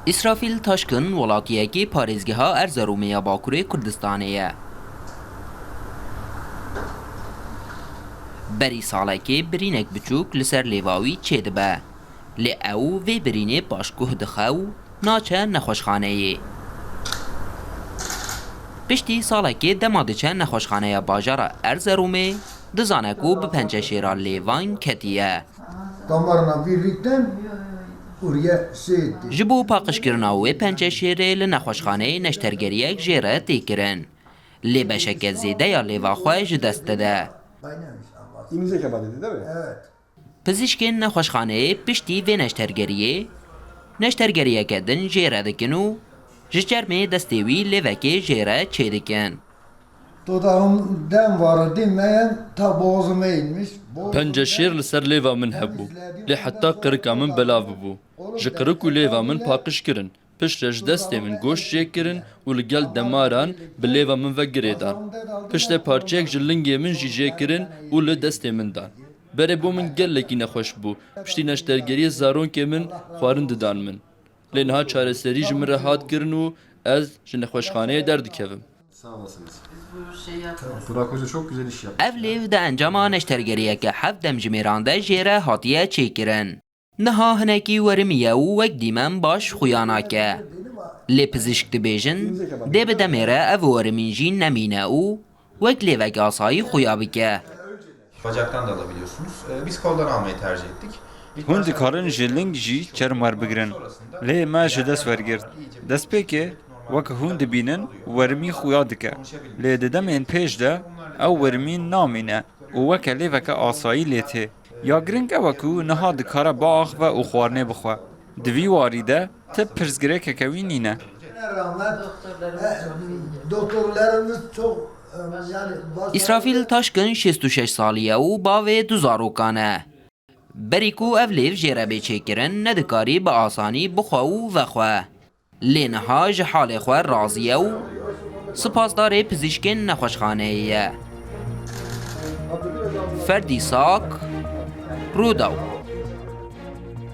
İsrafil Taşkın welatiyekî parêzgeha Erzerûmê ya Bakurê Kurdistanê ye. Berî salekê birînek biçûk li ser lêva wî çêdibe. Lê ew vê birînê paşguh dixe û naçe nexweşxaneyê. Piştî salekê dema diçe nexweşxaneya bajara Erzerûmê, dizane ku bi penceşêra lêvan ketiye. Damarına birlikten oraya şey etti. Ji bo paqijkirina wê penceşêrê li nexweşxaneyê neştergeriyek jê re têkirin. Lê beşeke zêde ya lêva xwe ji dest dide. İmze kebap dedi değil mi? Evet. Pizîşkên nexweşxaneyê piştî vê neştergeriyê, neştergeriyeke din jê re dikin û ji çermê destê wî lêvekê jê re çêdikin. Dudağımdan var demeyen ta boğazıma inmiş. Penceşêr li ser lêva min hebû. Lê heta qirika min belav bibû. Ji qirik û lêva min paqij kirin. Piştre ji destê min goşt jê kirin û li gel demaran bi lêva min ve girê dan. Piştre parçeyek ji lingê min jî jê kirin û li destê min dan. Berê bo min gelekî nexweş bû. Piştî neştergeriyê zaronkê min xwarin didan min. Lê niha çareserî ji min re hat kirin û ez ji nexweşxaneyê derdikevim. Sağ olasınız. Burak Hoca çok güzel iş yaptı. Ev lêv di encama neştergeriyeke hev demjimêran de jê re hatiye çêkirin. Niha hinekî werimiye û wek dîmen baş xuya nake. Lê pizîşk dibêjin, dê bi demê re ev werimîn jî nemîne û wek lêvek asayî xuya bike. Bacaktan da alabiliyorsunuz. Biz koldan almayı tercih ettik. Hûn dikarin ji ling jî çerm werbigirin. Lê me ji dest wergirt. Destpêkê wek hûn dibînin wermî xuya dike. Lê di demên pêş de ew wermîn namîne û weke lêveke asayî lê tê. Ya giring ew e ku niha dikare biaxive û xwarinê bixwe. Di vî warî de ti pirsgirêkeke wî nîne. Rağmen doktorlarımız çok yani İsrafil Taşkın 66 saliye û bavê du zarokan e. Berî ku ev lêv jê re bêçêkirin nedikarî bi asanî bixwe û vexwe. Lê niha ji halê xwe razî ye û spasdarê pizîşkên nexweşxaneyê ye. Ferdî Sak, Rûdaw.